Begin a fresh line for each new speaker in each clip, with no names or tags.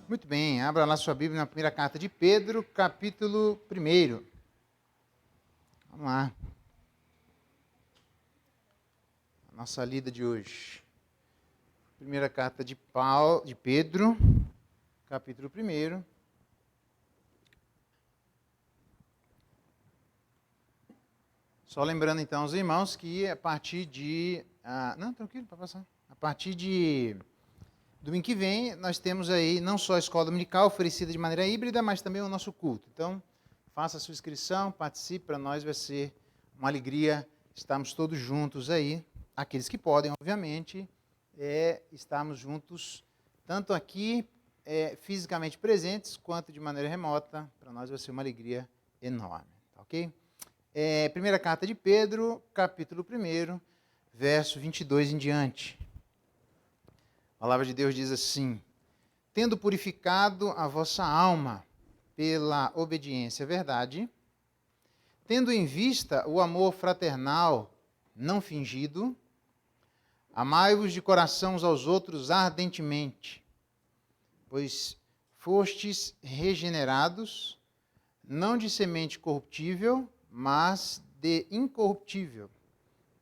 Muito bem, abra lá sua Bíblia na primeira carta de Pedro, capítulo 1. Vamos lá. A nossa lida de hoje. Primeira carta de Pedro, capítulo 1. Só lembrando então aos irmãos que a partir de... não, tranquilo, pode passar. A partir de domingo que vem, nós temos aí não só a escola dominical oferecida de maneira híbrida, mas também o nosso culto. Então, faça a sua inscrição, participe, para nós vai ser uma alegria estarmos todos juntos aí. Aqueles que podem, obviamente, estarmos juntos, tanto aqui, fisicamente presentes, quanto de maneira remota. Para nós vai ser uma alegria enorme, tá ok? Primeira carta de Pedro, capítulo 1, verso 22 em diante. A palavra de Deus diz assim: tendo purificado a vossa alma pela obediência à verdade, tendo em vista o amor fraternal não fingido, amai-vos de coração uns aos outros ardentemente, pois fostes regenerados, não de semente corruptível, mas de incorruptível,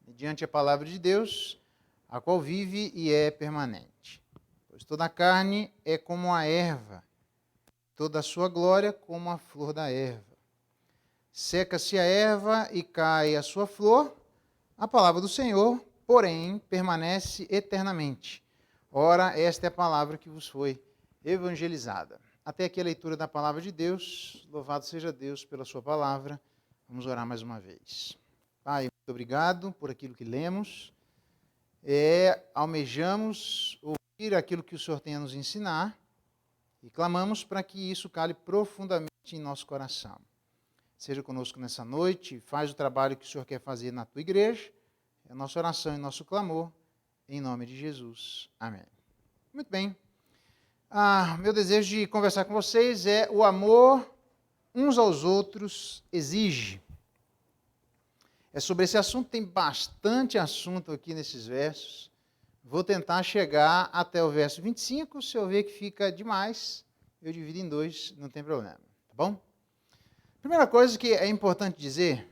mediante a palavra de Deus, a qual vive e é permanente. Pois toda a carne é como a erva, toda a sua glória como a flor da erva. Seca-se a erva e cai a sua flor, a palavra do Senhor, porém, permanece eternamente. Ora, esta é a palavra que vos foi evangelizada. Até aqui a leitura da palavra de Deus. Louvado seja Deus pela sua palavra. Vamos orar mais uma vez. Pai, muito obrigado por aquilo que lemos. Almejamos ouvir aquilo que o Senhor tem a nos ensinar e clamamos para que isso cale profundamente em nosso coração. Seja conosco nessa noite, faz o trabalho que o Senhor quer fazer na tua igreja. É a nossa oração e nosso clamor, em nome de Jesus. Amém. Muito bem. Meu desejo de conversar com vocês é o amor uns aos outros exige. Sobre esse assunto, tem bastante assunto aqui nesses versos. Vou tentar chegar até o verso 25. Se eu ver que fica demais, eu divido em 2, não tem problema. Tá bom? Primeira coisa que é importante dizer,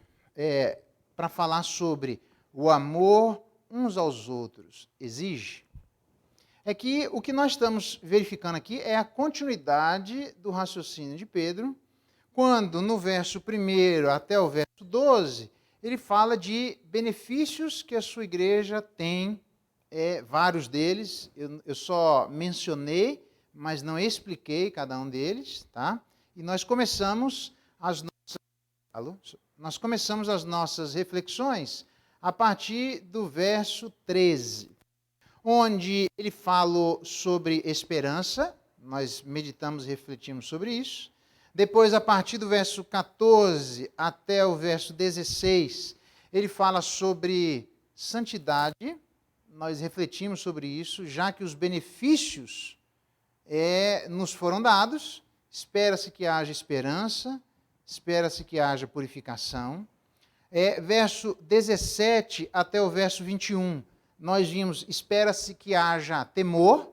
para falar sobre o amor uns aos outros exige, é que o que nós estamos verificando aqui é a continuidade do raciocínio de Pedro, quando no verso 1 até o verso 12, ele fala de benefícios que a sua igreja tem, vários deles, eu só mencionei, mas não expliquei cada um deles, tá? E nós começamos as nossas reflexões a partir do verso 13, onde ele falou sobre esperança, nós meditamos e refletimos sobre isso. Depois, a partir do verso 14 até o verso 16, ele fala sobre santidade. Nós refletimos sobre isso, já que os benefícios nos foram dados. Espera-se que haja esperança, espera-se que haja purificação. Verso 17 até o verso 21, nós vimos, espera-se que haja temor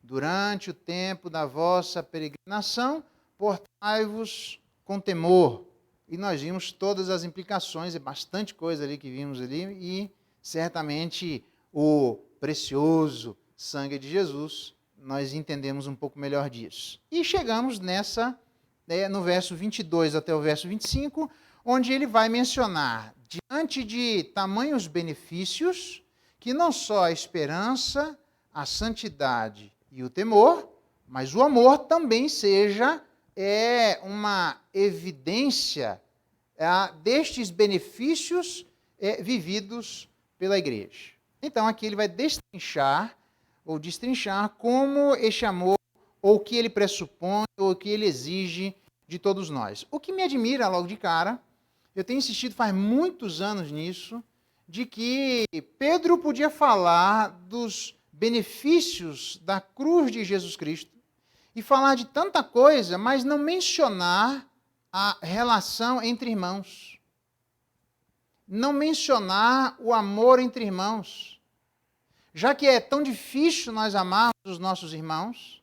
durante o tempo da vossa peregrinação, portai-vos com temor. E nós vimos todas as implicações, bastante coisa ali que vimos ali, e certamente o precioso sangue de Jesus, nós entendemos um pouco melhor disso. E chegamos no verso 22 até o verso 25, onde ele vai mencionar, diante de tamanhos benefícios, que não só a esperança, a santidade e o temor, mas o amor também seja uma evidência destes benefícios vividos pela igreja. Então, aqui ele vai destrinchar como este amor, ou o que ele pressupõe, ou o que ele exige de todos nós. O que me admira logo de cara, eu tenho insistido faz muitos anos nisso, de que Pedro podia falar dos benefícios da cruz de Jesus Cristo, e falar de tanta coisa, mas não mencionar a relação entre irmãos. Não mencionar o amor entre irmãos. Já que é tão difícil nós amarmos os nossos irmãos,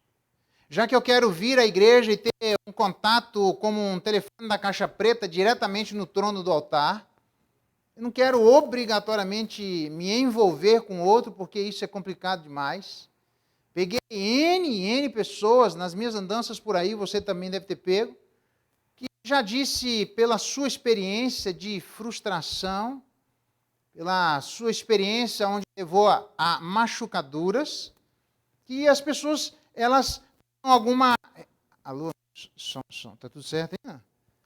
já que eu quero vir à igreja e ter um contato como um telefone da caixa preta diretamente no trono do altar, eu não quero obrigatoriamente me envolver com outro, porque isso é complicado demais. Peguei N pessoas nas minhas andanças por aí, você também deve ter pego, que já disse pela sua experiência de frustração, pela sua experiência onde levou a machucaduras, que as pessoas, elas têm alguma... Alô, som, tá tudo certo aí? Não?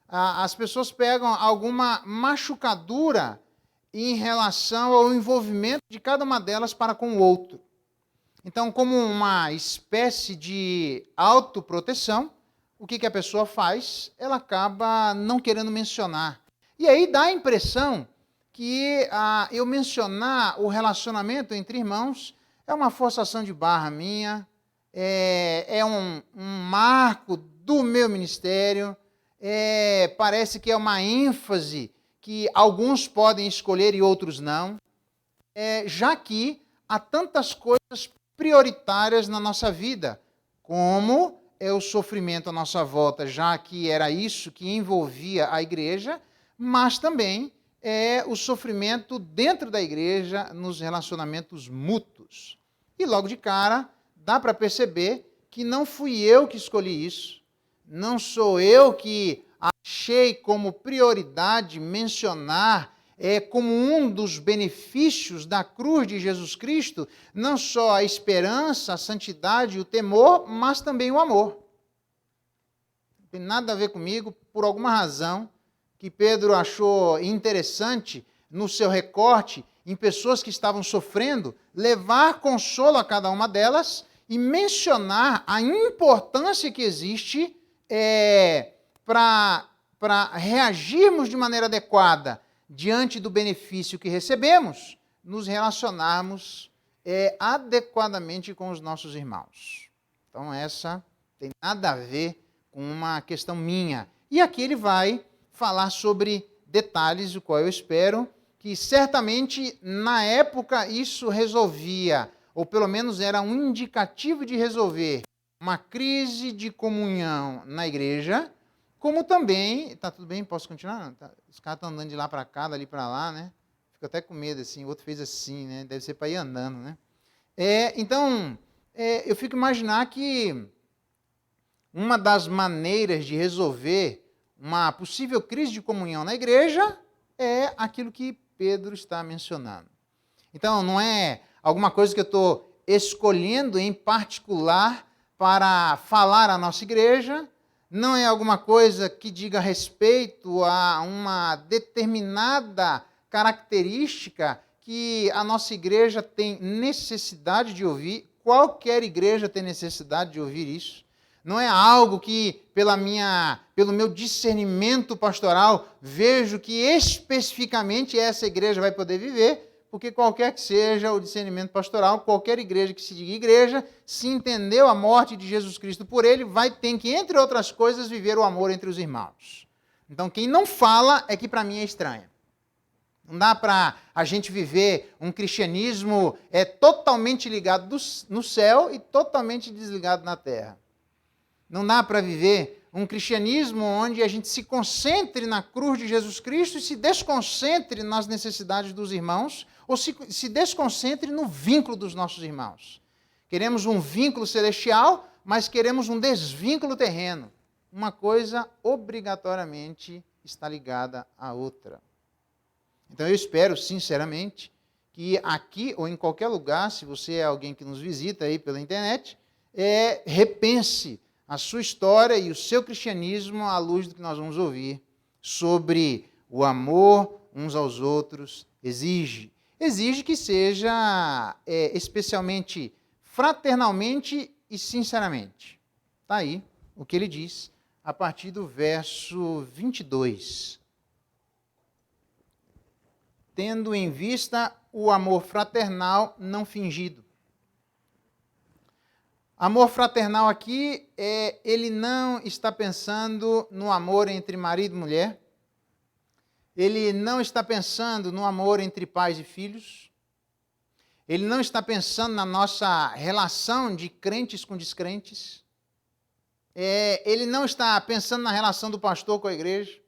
As pessoas pegam alguma machucadura em relação ao envolvimento de cada uma delas para com o outro. Então, como uma espécie de autoproteção, o que a pessoa faz? Ela acaba não querendo mencionar. E aí dá a impressão que eu mencionar o relacionamento entre irmãos é uma forçação de barra minha, é um marco do meu ministério, parece que é uma ênfase que alguns podem escolher e outros não, já que há tantas coisas prioritárias na nossa vida, como é o sofrimento à nossa volta, já que era isso que envolvia a igreja, mas também é o sofrimento dentro da igreja nos relacionamentos mútuos. E logo de cara, dá para perceber que não fui eu que escolhi isso, não sou eu que achei como prioridade mencionar como um dos benefícios da cruz de Jesus Cristo, não só a esperança, a santidade e o temor, mas também o amor. Não tem nada a ver comigo, por alguma razão que Pedro achou interessante no seu recorte em pessoas que estavam sofrendo, levar consolo a cada uma delas e mencionar a importância que existe para reagirmos de maneira adequada diante do benefício que recebemos, nos relacionarmos adequadamente com os nossos irmãos. Então, essa tem nada a ver com uma questão minha. E aqui ele vai falar sobre detalhes, o qual eu espero que certamente na época isso resolvia, ou pelo menos era um indicativo de resolver uma crise de comunhão na igreja, como também... Tá tudo bem? Posso continuar? Tá, os caras estão andando de lá para cá, dali para lá, né? Fico até com medo, assim. O outro fez assim, né? Deve ser para ir andando, né? Então, eu fico imaginar que uma das maneiras de resolver uma possível crise de comunhão na igreja é aquilo que Pedro está mencionando. Então, não é alguma coisa que eu estou escolhendo em particular para falar à nossa igreja, não é alguma coisa que diga respeito a uma determinada característica que a nossa igreja tem necessidade de ouvir, qualquer igreja tem necessidade de ouvir isso. Não é algo que, pelo meu discernimento pastoral, vejo que especificamente essa igreja vai poder viver, porque qualquer que seja o discernimento pastoral, qualquer igreja que se diga igreja, se entendeu a morte de Jesus Cristo por ele, vai ter que, entre outras coisas, viver o amor entre os irmãos. Então, quem não fala é que para mim é estranho. Não dá para a gente viver um cristianismo totalmente ligado no céu e totalmente desligado na terra. Não dá para viver um cristianismo onde a gente se concentre na cruz de Jesus Cristo e se desconcentre nas necessidades dos irmãos, ou se desconcentre no vínculo dos nossos irmãos. Queremos um vínculo celestial, mas queremos um desvínculo terreno. Uma coisa obrigatoriamente está ligada à outra. Então eu espero, sinceramente, que aqui ou em qualquer lugar, se você é alguém que nos visita aí pela internet, repense a sua história e o seu cristianismo à luz do que nós vamos ouvir sobre o amor uns aos outros. Exige que seja especialmente fraternalmente e sinceramente. Está aí o que ele diz a partir do verso 22. Tendo em vista o amor fraternal não fingido. Amor fraternal aqui, ele não está pensando no amor entre marido e mulher, ele não está pensando no amor entre pais e filhos, ele não está pensando na nossa relação de crentes com descrentes, ele não está pensando na relação do pastor com a igreja,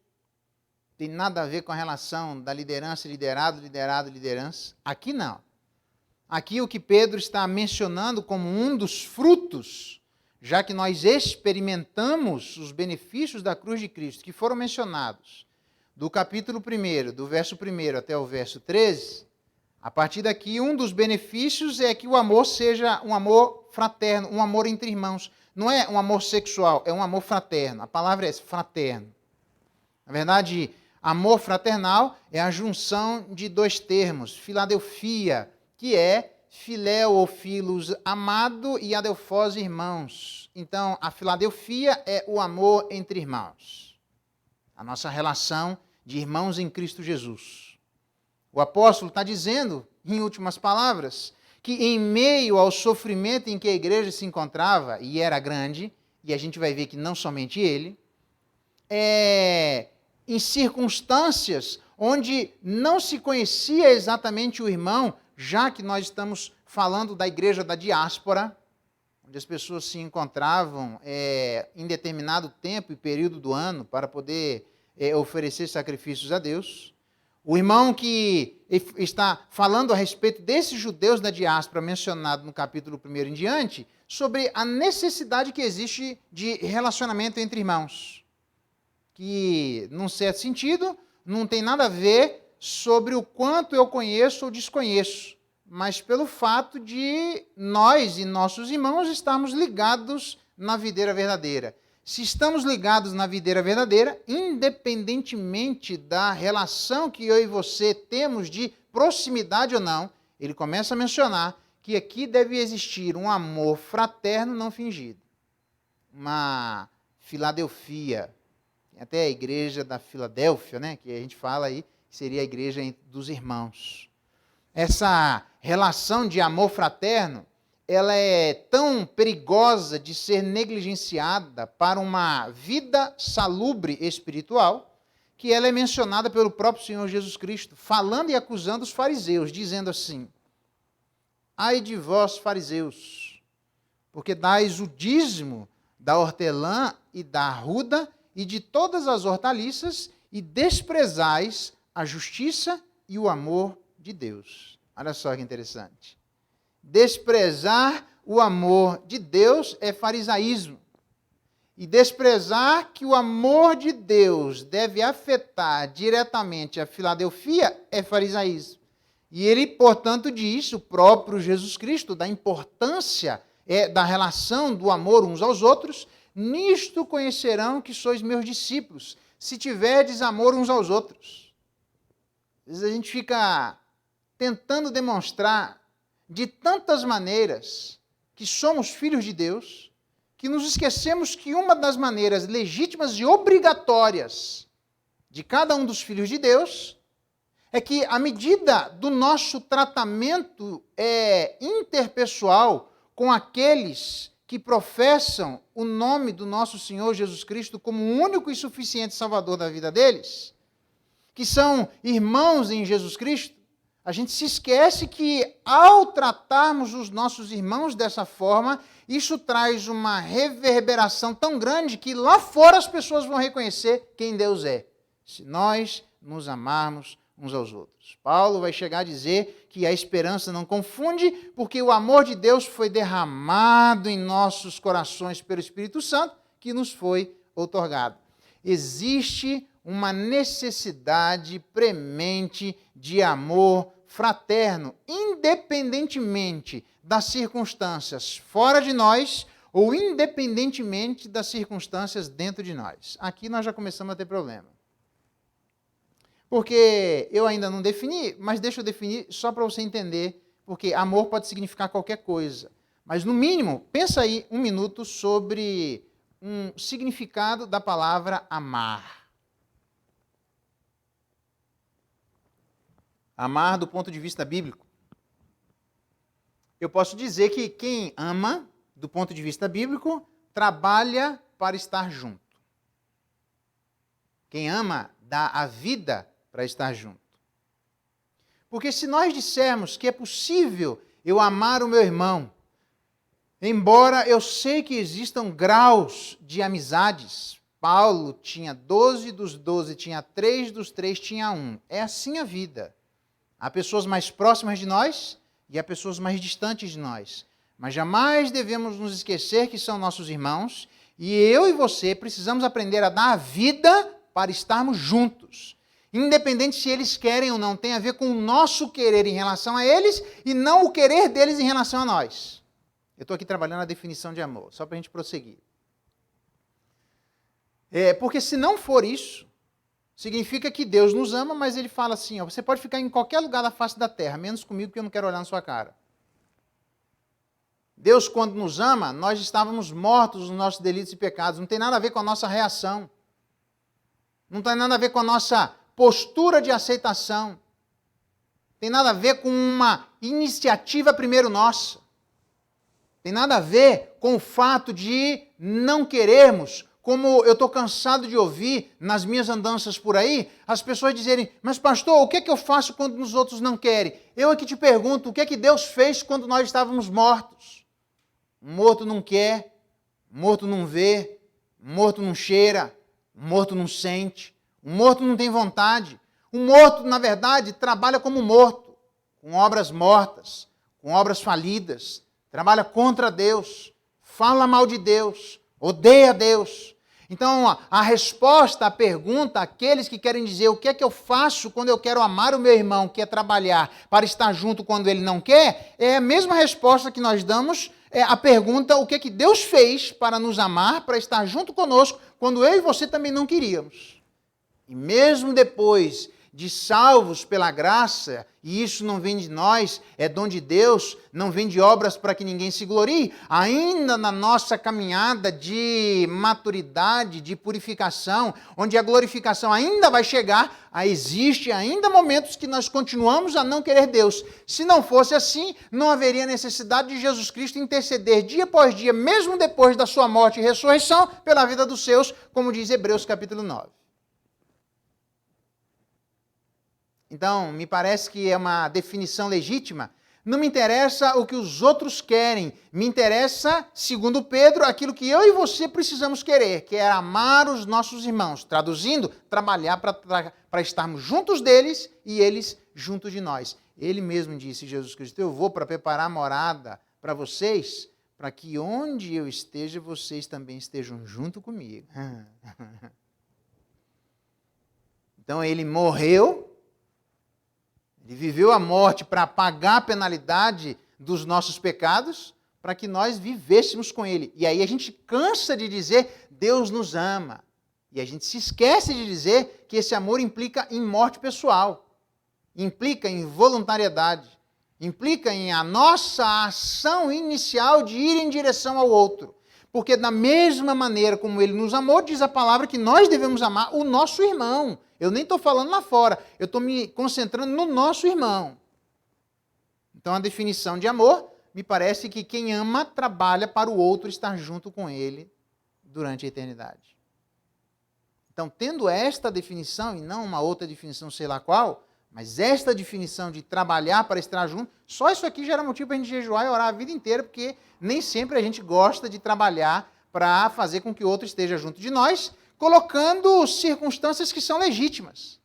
tem nada a ver com a relação da liderança, liderado, liderado, liderança. Aqui não. Aqui o que Pedro está mencionando como um dos frutos, já que nós experimentamos os benefícios da cruz de Cristo, que foram mencionados do capítulo 1, do verso 1 até o verso 13, a partir daqui um dos benefícios é que o amor seja um amor fraterno, um amor entre irmãos. Não é um amor sexual, é um amor fraterno. A palavra é fraterno. Na verdade, amor fraternal é a junção de dois termos, Filadelfia, que é filéu ou filos, amado, e adelfós, irmãos. Então, a Filadelfia é o amor entre irmãos. A nossa relação de irmãos em Cristo Jesus. O apóstolo está dizendo, em últimas palavras, que em meio ao sofrimento em que a igreja se encontrava, e era grande, e a gente vai ver que não somente ele, em circunstâncias onde não se conhecia exatamente o irmão, já que nós estamos falando da igreja da diáspora, onde as pessoas se encontravam em determinado tempo e período do ano para poder oferecer sacrifícios a Deus. O irmão que está falando a respeito desses judeus da diáspora, mencionado no capítulo 1 em diante, sobre a necessidade que existe de relacionamento entre irmãos. Que, num certo sentido, não tem nada a ver sobre o quanto eu conheço ou desconheço, mas pelo fato de nós e nossos irmãos estarmos ligados na videira verdadeira. Se estamos ligados na videira verdadeira, independentemente da relação que eu e você temos de proximidade ou não, ele começa a mencionar que aqui deve existir um amor fraterno não fingido. Uma Filadelfia, até a igreja da Filadélfia, né, que a gente fala aí, que seria a igreja dos irmãos. Essa relação de amor fraterno, ela é tão perigosa de ser negligenciada para uma vida salubre espiritual, que ela é mencionada pelo próprio Senhor Jesus Cristo, falando e acusando os fariseus, dizendo assim: ai de vós, fariseus, porque dais o dízimo da hortelã e da arruda e de todas as hortaliças e desprezais a justiça e o amor de Deus. Olha só que interessante. Desprezar o amor de Deus é farisaísmo. E desprezar que o amor de Deus deve afetar diretamente a Filadelfia é farisaísmo. E ele, portanto, diz, o próprio Jesus Cristo, da importância da relação do amor uns aos outros: nisto conhecerão que sois meus discípulos, se tiverdes amor uns aos outros. Às vezes a gente fica tentando demonstrar de tantas maneiras que somos filhos de Deus, que nos esquecemos que uma das maneiras legítimas e obrigatórias de cada um dos filhos de Deus é que, à medida do nosso tratamento interpessoal com aqueles que professam o nome do nosso Senhor Jesus Cristo como o único e suficiente Salvador da vida deles, que são irmãos em Jesus Cristo, a gente se esquece que, ao tratarmos os nossos irmãos dessa forma, isso traz uma reverberação tão grande que lá fora as pessoas vão reconhecer quem Deus é, se nós nos amarmos uns aos outros. Paulo vai chegar a dizer que a esperança não confunde, porque o amor de Deus foi derramado em nossos corações pelo Espírito Santo, que nos foi outorgado. Existe uma necessidade premente de amor fraterno, independentemente das circunstâncias fora de nós ou independentemente das circunstâncias dentro de nós. Aqui nós já começamos a ter problema. Porque eu ainda não defini, mas deixa eu definir só para você entender, porque amor pode significar qualquer coisa. Mas, no mínimo, pensa aí um minuto sobre um significado da palavra amar. Amar do ponto de vista bíblico. Eu posso dizer que quem ama, do ponto de vista bíblico, trabalha para estar junto. Quem ama, dá a vida para estar junto. Porque se nós dissermos que é possível eu amar o meu irmão, Embora eu sei que existam graus de amizades, Paulo tinha 12, dos 12 tinha 3, dos 3 tinha 1. É assim a vida. Há pessoas mais próximas de nós e há pessoas mais distantes de nós. Mas jamais devemos nos esquecer que são nossos irmãos e eu e você precisamos aprender a dar a vida para estarmos juntos. Independente se eles querem ou não, tem a ver com o nosso querer em relação a eles e não o querer deles em relação a nós. Eu estou aqui trabalhando a definição de amor, só para a gente prosseguir. Porque se não for isso, significa que Deus nos ama, mas ele fala assim, ó, você pode ficar em qualquer lugar da face da terra, menos comigo, porque eu não quero olhar na sua cara. Deus, quando nos ama, nós estávamos mortos nos nossos delitos e pecados. Não tem nada a ver com a nossa reação. Não tem nada a ver com a nossa postura de aceitação. Tem nada a ver com uma iniciativa primeiro nossa. Tem nada a ver com o fato de não querermos, como eu estou cansado de ouvir nas minhas andanças por aí, as pessoas dizerem, mas pastor, o que é que eu faço quando os outros não querem? Eu aqui te pergunto, o que é que Deus fez quando nós estávamos mortos? Um morto não quer, um morto não vê, um morto não cheira, um morto não sente, um morto não tem vontade. Um morto, na verdade, trabalha como morto, com obras mortas, com obras falidas, trabalha contra Deus, fala mal de Deus, odeia Deus. Então, a resposta à pergunta, aqueles que querem dizer o que é que eu faço quando eu quero amar o meu irmão, que é trabalhar para estar junto quando ele não quer, é a mesma resposta que nós damos à pergunta o que é que Deus fez para nos amar, para estar junto conosco, quando eu e você também não queríamos. E mesmo depois de salvos pela graça, e isso não vem de nós, é dom de Deus, não vem de obras para que ninguém se glorie, ainda na nossa caminhada de maturidade, de purificação, onde a glorificação ainda vai chegar, existe ainda momentos que nós continuamos a não querer Deus. Se não fosse assim, não haveria necessidade de Jesus Cristo interceder dia após dia, mesmo depois da sua morte e ressurreição, pela vida dos seus, como diz Hebreus capítulo 9. Então, me parece que é uma definição legítima. Não me interessa o que os outros querem. Me interessa, segundo Pedro, aquilo que eu e você precisamos querer, que é amar os nossos irmãos. Traduzindo, trabalhar para estarmos juntos deles e eles juntos de nós. Ele mesmo disse, Jesus Cristo, eu vou para preparar morada para vocês, para que onde eu esteja, vocês também estejam junto comigo. Então, ele morreu. Ele viveu a morte para pagar a penalidade dos nossos pecados, para que nós vivêssemos com Ele. E aí a gente cansa de dizer, Deus nos ama. E a gente se esquece de dizer que esse amor implica em morte pessoal, implica em voluntariedade, implica em a nossa ação inicial de ir em direção ao outro. Porque da mesma maneira como Ele nos amou, diz a palavra que nós devemos amar o nosso irmão. Eu nem estou falando lá fora, eu estou me concentrando no nosso irmão. Então, a definição de amor, me parece que quem ama trabalha para o outro estar junto com ele durante a eternidade. Então, tendo esta definição, e não uma outra definição sei lá qual, mas esta definição de trabalhar para estar junto, só isso aqui já era motivo para a gente jejuar e orar a vida inteira, porque nem sempre a gente gosta de trabalhar para fazer com que o outro esteja junto de nós, colocando circunstâncias que são legítimas.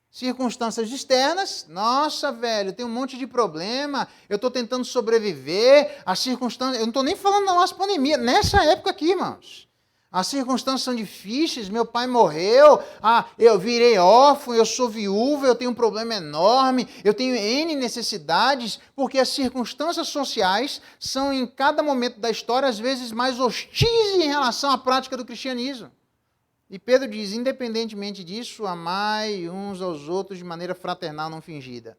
Circunstâncias externas, nossa, velho, tem um monte de problema, eu estou tentando sobreviver, as circunstâncias, eu não estou nem falando da nossa pandemia, nessa época aqui, irmãos. As circunstâncias são difíceis, meu pai morreu, eu virei órfão, eu sou viúva, eu tenho um problema enorme, eu tenho N necessidades, porque as circunstâncias sociais são, em cada momento da história, às vezes mais hostis em relação à prática do cristianismo. E Pedro diz, independentemente disso, amai uns aos outros de maneira fraternal, não fingida.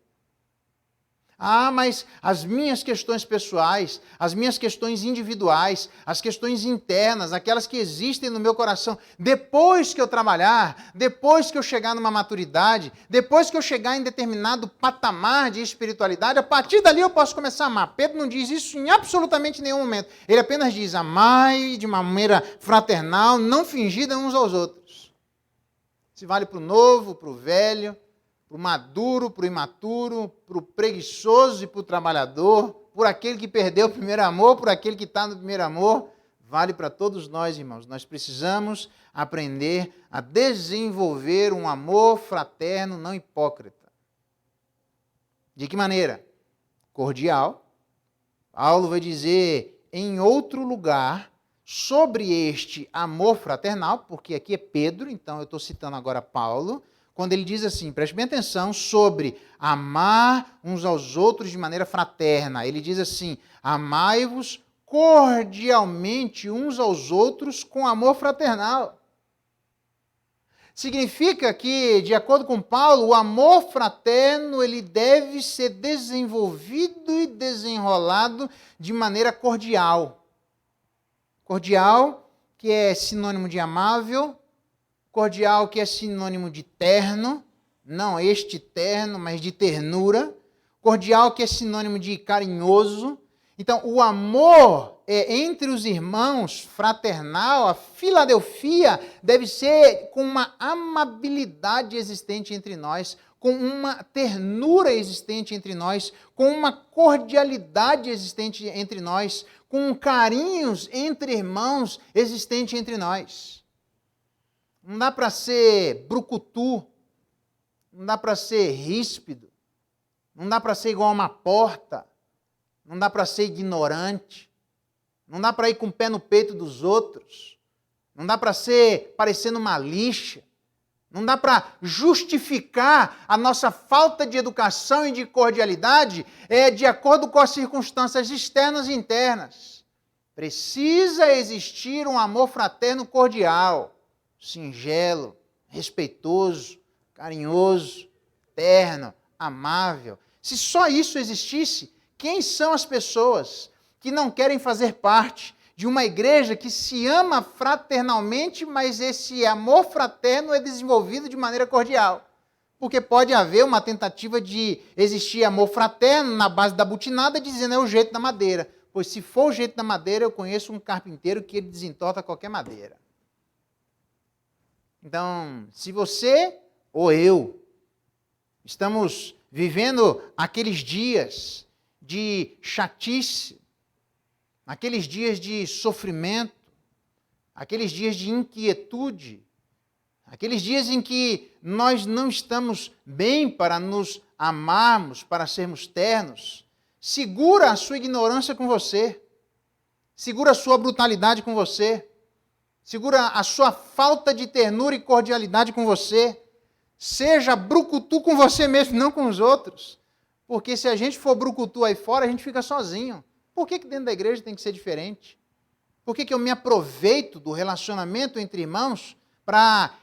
Mas as minhas questões pessoais, as minhas questões individuais, as questões internas, aquelas que existem no meu coração, depois que eu trabalhar, depois que eu chegar numa maturidade, depois que eu chegar em determinado patamar de espiritualidade, a partir dali eu posso começar a amar. Pedro não diz isso em absolutamente nenhum momento. Ele apenas diz, amai de uma maneira fraternal, não fingida uns aos outros. Se vale para o novo, para o velho, para o maduro, para o imaturo, para o preguiçoso e para o trabalhador, por aquele que perdeu o primeiro amor, por aquele que está no primeiro amor, vale para todos nós, irmãos. Nós precisamos aprender a desenvolver um amor fraterno não hipócrita. De que maneira? Cordial. Paulo vai dizer em outro lugar sobre este amor fraternal, porque aqui é Pedro, então eu estou citando agora Paulo, quando ele diz assim, preste bem atenção, sobre amar uns aos outros de maneira fraterna. Ele diz assim, amai-vos cordialmente uns aos outros com amor fraternal. Significa que, de acordo com Paulo, o amor fraterno ele deve ser desenvolvido e desenrolado de maneira cordial. Cordial, que é sinônimo de amável, cordial, que é sinônimo de terno, não este terno, mas de ternura. Cordial, que é sinônimo de carinhoso. Então, o amor entre os irmãos, fraternal, a filadelfia, deve ser com uma amabilidade existente entre nós, com uma ternura existente entre nós, com uma cordialidade existente entre nós, com carinhos entre irmãos existente entre nós. Não dá para ser brucutu, não dá para ser ríspido, não dá para ser igual a uma porta, não dá para ser ignorante, não dá para ir com o pé no peito dos outros, não dá para ser parecendo uma lixa, não dá para justificar a nossa falta de educação e de cordialidade de acordo com as circunstâncias externas e internas. Precisa existir um amor fraterno cordial, singelo, respeitoso, carinhoso, terno, amável. Se só isso existisse, quem são as pessoas que não querem fazer parte de uma igreja que se ama fraternalmente, mas esse amor fraterno é desenvolvido de maneira cordial? Porque pode haver uma tentativa de existir amor fraterno na base da butinada, dizendo é o jeito da madeira. Pois se for o jeito da madeira, eu conheço um carpinteiro que ele desentorta qualquer madeira. Então, se você ou eu estamos vivendo aqueles dias de chatice, aqueles dias de sofrimento, aqueles dias de inquietude, aqueles dias em que nós não estamos bem para nos amarmos, para sermos ternos, segura a sua ignorância com você, segura a sua brutalidade com você, segura a sua falta de ternura e cordialidade com você, seja brucutu com você mesmo, não com os outros, porque se a gente for brucutu aí fora, a gente fica sozinho. Por que dentro da igreja tem que ser diferente? Por que eu me aproveito do relacionamento entre irmãos para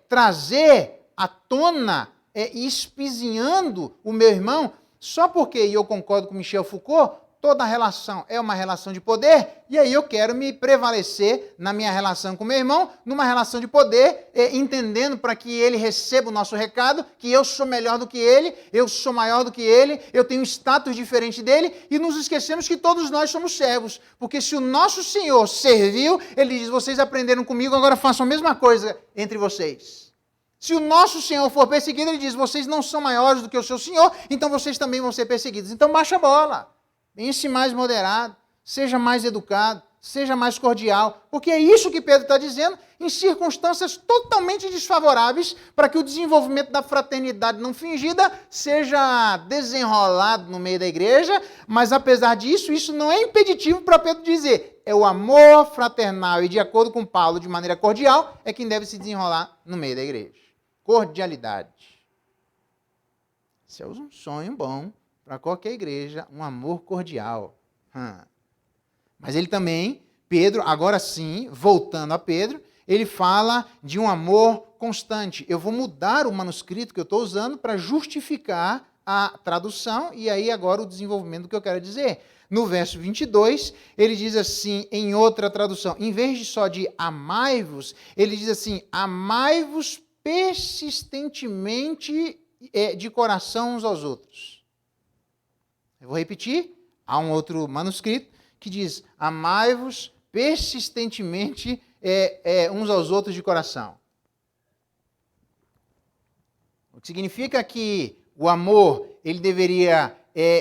trazer à tona, espizinhando o meu irmão, só porque, e eu concordo com Michel Foucault, toda relação é uma relação de poder, e aí eu quero me prevalecer na minha relação com meu irmão, numa relação de poder, entendendo para que ele receba o nosso recado, que eu sou melhor do que ele, eu sou maior do que ele, eu tenho um status diferente dele, e nos esquecemos que todos nós somos servos, porque se o nosso Senhor serviu, ele diz, vocês aprenderam comigo, agora façam a mesma coisa entre vocês. Se o nosso Senhor for perseguido, ele diz, vocês não são maiores do que o seu Senhor, então vocês também vão ser perseguidos. Então baixa a bola. Pense mais moderado, seja mais educado, seja mais cordial, porque é isso que Pedro está dizendo, em circunstâncias totalmente desfavoráveis para que o desenvolvimento da fraternidade não fingida seja desenrolado no meio da igreja, mas apesar disso, isso não é impeditivo para Pedro dizer, é o amor fraternal e de acordo com Paulo, de maneira cordial, é quem deve se desenrolar no meio da igreja. Cordialidade. Isso é um sonho bom para qualquer igreja, um amor cordial. Mas ele também, Pedro, agora sim, voltando a Pedro, ele fala de um amor constante. Eu vou mudar o manuscrito que eu estou usando para justificar a tradução e aí agora o desenvolvimento do que eu quero dizer. No verso 22, ele diz assim, em outra tradução, em vez de só de amai-vos, ele diz assim, amai-vos persistentemente de coração uns aos outros. Eu vou repetir, há um outro manuscrito que diz, amai-vos persistentemente uns aos outros de coração. O que significa que o amor ele deveria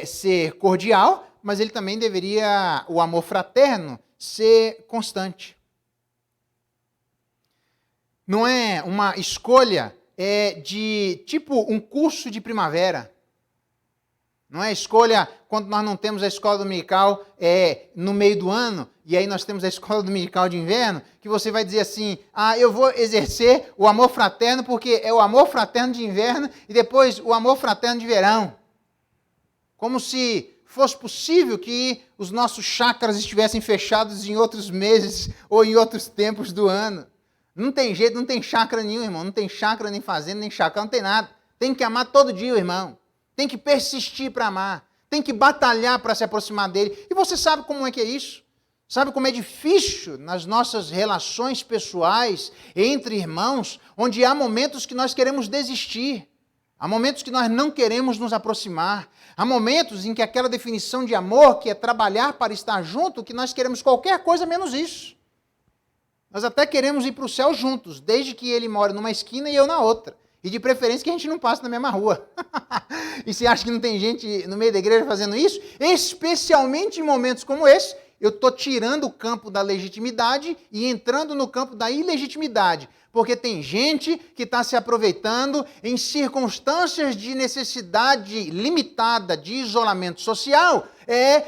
ser cordial, mas ele também deveria, o amor fraterno, ser constante. Não é uma escolha de tipo um curso de primavera. Não é escolha quando nós não temos a escola dominical no meio do ano, e aí nós temos a escola dominical de inverno, que você vai dizer assim, eu vou exercer o amor fraterno porque é o amor fraterno de inverno e depois o amor fraterno de verão. Como se fosse possível que os nossos chakras estivessem fechados em outros meses ou em outros tempos do ano. Não tem jeito, não tem chakra nenhum, irmão. Não tem chakra, nem fazenda, nem chakra, não tem nada. Tem que amar todo dia, irmão. Tem que persistir para amar. Tem que batalhar para se aproximar dele. E você sabe como é que é isso? Sabe como é difícil nas nossas relações pessoais, entre irmãos, onde há momentos que nós queremos desistir. Há momentos que nós não queremos nos aproximar. Há momentos em que aquela definição de amor, que é trabalhar para estar junto, que nós queremos qualquer coisa menos isso. Nós até queremos ir para o céu juntos, desde que ele mora numa esquina e eu na outra. E de preferência que a gente não passe na mesma rua. E você acha que não tem gente no meio da igreja fazendo isso? Especialmente em momentos como esse, eu estou tirando o campo da legitimidade e entrando no campo da ilegitimidade. Porque tem gente que está se aproveitando em circunstâncias de necessidade limitada de isolamento social,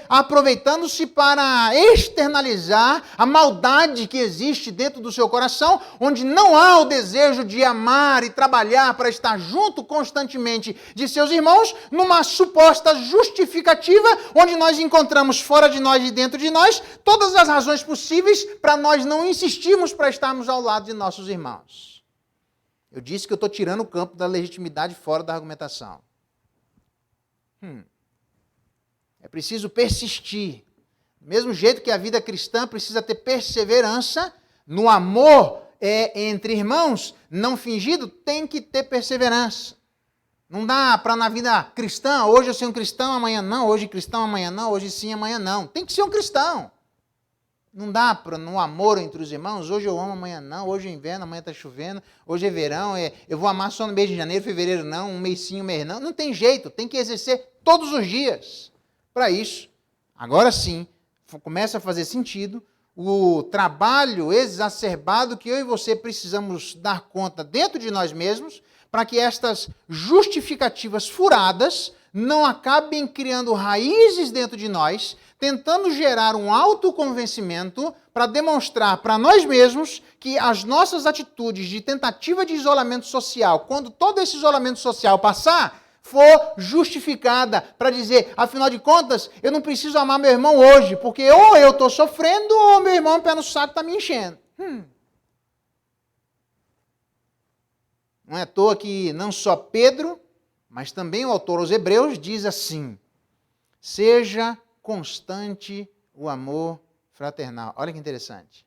aproveitando-se para externalizar a maldade que existe dentro do seu coração, onde não há o desejo de amar e trabalhar para estar junto constantemente de seus irmãos, numa suposta justificativa, onde nós encontramos fora de nós e dentro de nós todas as razões possíveis para nós não insistirmos para estarmos ao lado de nossos irmãos. Eu disse que eu estou tirando o campo da legitimidade fora da argumentação. É preciso persistir. Do mesmo jeito que a vida cristã precisa ter perseverança, no amor entre irmãos, não fingido, tem que ter perseverança. Não dá para na vida cristã, hoje eu ser um cristão, amanhã não, hoje cristão, amanhã não, hoje sim, amanhã não. Tem que ser um cristão. Não dá para no amor entre os irmãos, hoje eu amo, amanhã não, hoje é inverno, amanhã está chovendo, hoje é verão, eu vou amar só no mês de janeiro, fevereiro não, um mês sim, um mês não. Não tem jeito, tem que exercer todos os dias. Para isso, agora sim, começa a fazer sentido o trabalho exacerbado que eu e você precisamos dar conta dentro de nós mesmos, para que estas justificativas furadas não acabem criando raízes dentro de nós, tentando gerar um autoconvencimento para demonstrar para nós mesmos que as nossas atitudes de tentativa de isolamento social, quando todo esse isolamento social passar, for justificada para dizer, afinal de contas, eu não preciso amar meu irmão hoje, porque ou eu estou sofrendo ou meu irmão pé no saco está me enchendo. Não é à toa que não só Pedro, mas também o autor aos Hebreus diz assim, seja constante o amor fraternal. Olha que interessante.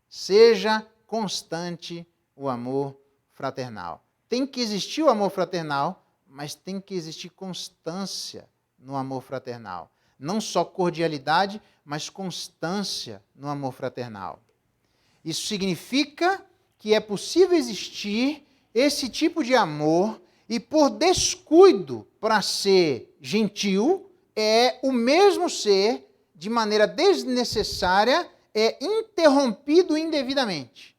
Seja constante o amor fraternal. Tem que existir o amor fraternal, mas tem que existir constância no amor fraternal. Não só cordialidade, mas constância no amor fraternal. Isso significa que é possível existir esse tipo de amor e por descuido para ser gentil, o mesmo ser, de maneira desnecessária, interrompido indevidamente.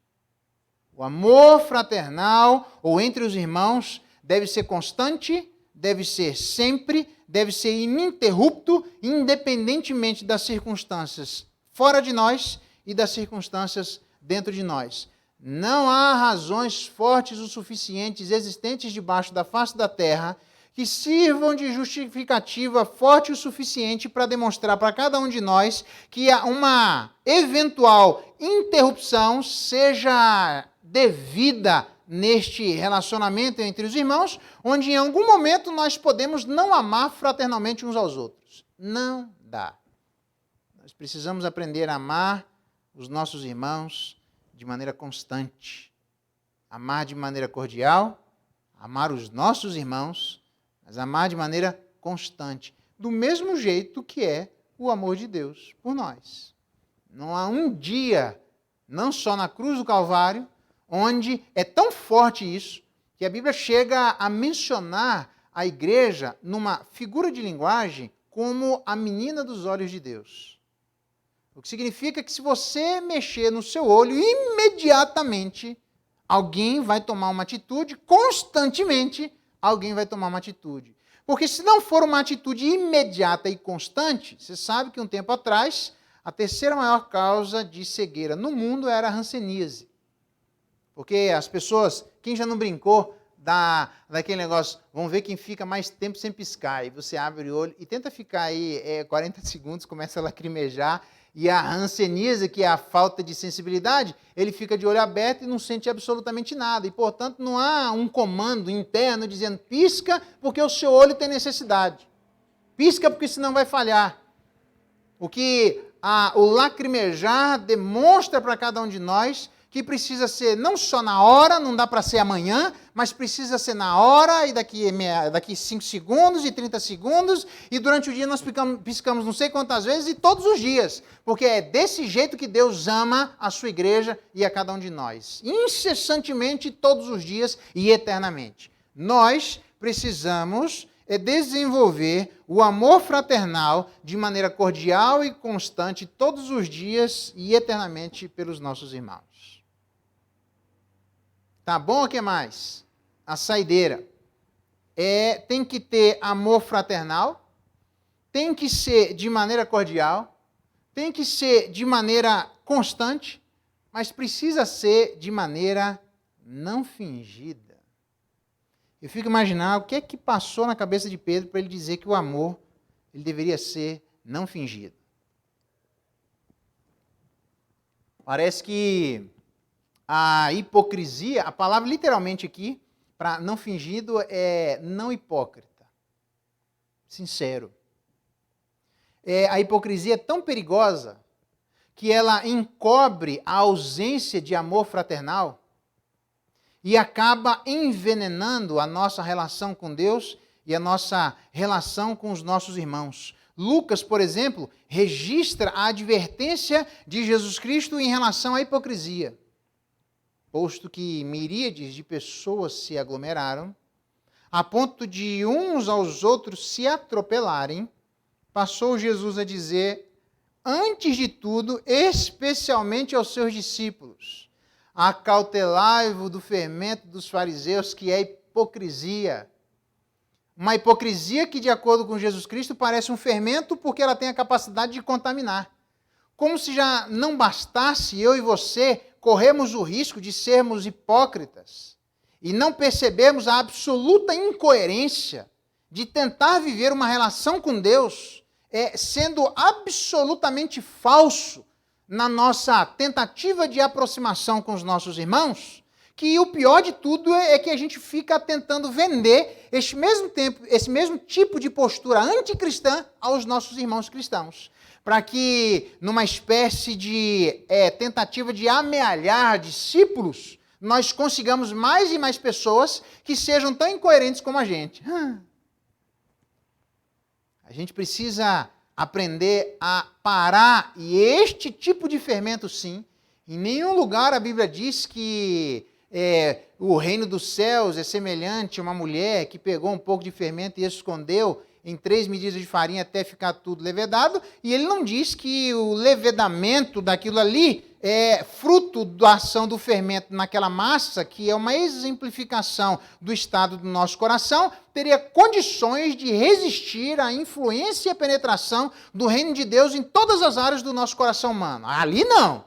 O amor fraternal ou entre os irmãos deve ser constante, deve ser sempre, deve ser ininterrupto, independentemente das circunstâncias fora de nós e das circunstâncias dentro de nós. Não há razões fortes o suficientes existentes debaixo da face da terra que sirvam de justificativa forte o suficiente para demonstrar para cada um de nós que uma eventual interrupção seja devida neste relacionamento entre os irmãos, onde em algum momento nós podemos não amar fraternalmente uns aos outros. Não dá. Nós precisamos aprender a amar os nossos irmãos de maneira constante. Amar de maneira cordial, amar os nossos irmãos, mas amar de maneira constante. Do mesmo jeito que é o amor de Deus por nós. Não há um dia, não só na cruz do Calvário, onde é tão forte isso, que a Bíblia chega a mencionar a igreja numa figura de linguagem como a menina dos olhos de Deus. O que significa que se você mexer no seu olho, imediatamente alguém vai tomar uma atitude, constantemente alguém vai tomar uma atitude. Porque se não for uma atitude imediata e constante, você sabe que um tempo atrás, a terceira maior causa de cegueira no mundo era a hanseníase. Porque as pessoas, quem já não brincou daquele negócio, vamos ver quem fica mais tempo sem piscar, e você abre o olho e tenta ficar aí 40 segundos, começa a lacrimejar, e a hanseníase, que é a falta de sensibilidade, ele fica de olho aberto e não sente absolutamente nada. E, portanto, não há um comando interno dizendo pisca porque o seu olho tem necessidade. Pisca porque senão vai falhar. O que o lacrimejar demonstra para cada um de nós que precisa ser não só na hora, não dá para ser amanhã, mas precisa ser na hora, e daqui 5 segundos, e 30 segundos, e durante o dia nós piscamos não sei quantas vezes, e todos os dias, porque é desse jeito que Deus ama a sua igreja e a cada um de nós, incessantemente, todos os dias e eternamente. Nós precisamos desenvolver o amor fraternal de maneira cordial e constante, todos os dias e eternamente pelos nossos irmãos. Tá bom, o que mais? A saideira. Tem que ter amor fraternal, tem que ser de maneira cordial, tem que ser de maneira constante, mas precisa ser de maneira não fingida. Eu fico imaginando o que é que passou na cabeça de Pedro para ele dizer que o amor ele deveria ser não fingido. Parece que a hipocrisia, a palavra literalmente aqui, para não fingido, é não hipócrita. Sincero. A hipocrisia é tão perigosa que ela encobre a ausência de amor fraternal e acaba envenenando a nossa relação com Deus e a nossa relação com os nossos irmãos. Lucas, por exemplo, registra a advertência de Jesus Cristo em relação à hipocrisia. Posto que miríades de pessoas se aglomeraram, a ponto de uns aos outros se atropelarem, passou Jesus a dizer, antes de tudo, especialmente aos seus discípulos, acautelai-vos do fermento dos fariseus, que é hipocrisia. Uma hipocrisia que, de acordo com Jesus Cristo, parece um fermento porque ela tem a capacidade de contaminar. Como se já não bastasse eu e você corremos o risco de sermos hipócritas e não percebermos a absoluta incoerência de tentar viver uma relação com Deus sendo absolutamente falso na nossa tentativa de aproximação com os nossos irmãos, que o pior de tudo é que a gente fica tentando vender esse mesmo tipo de postura anticristã aos nossos irmãos cristãos. Para que, numa espécie de tentativa de amealhar discípulos, nós consigamos mais e mais pessoas que sejam tão incoerentes como a gente. A gente precisa aprender a parar, e este tipo de fermento, sim, em nenhum lugar a Bíblia diz que o reino dos céus é semelhante a uma mulher que pegou um pouco de fermento e escondeu em 3 medidas de farinha até ficar tudo levedado, e ele não diz que o levedamento daquilo ali é fruto da ação do fermento naquela massa, que é uma exemplificação do estado do nosso coração, teria condições de resistir à influência e à penetração do reino de Deus em todas as áreas do nosso coração humano. Ali não.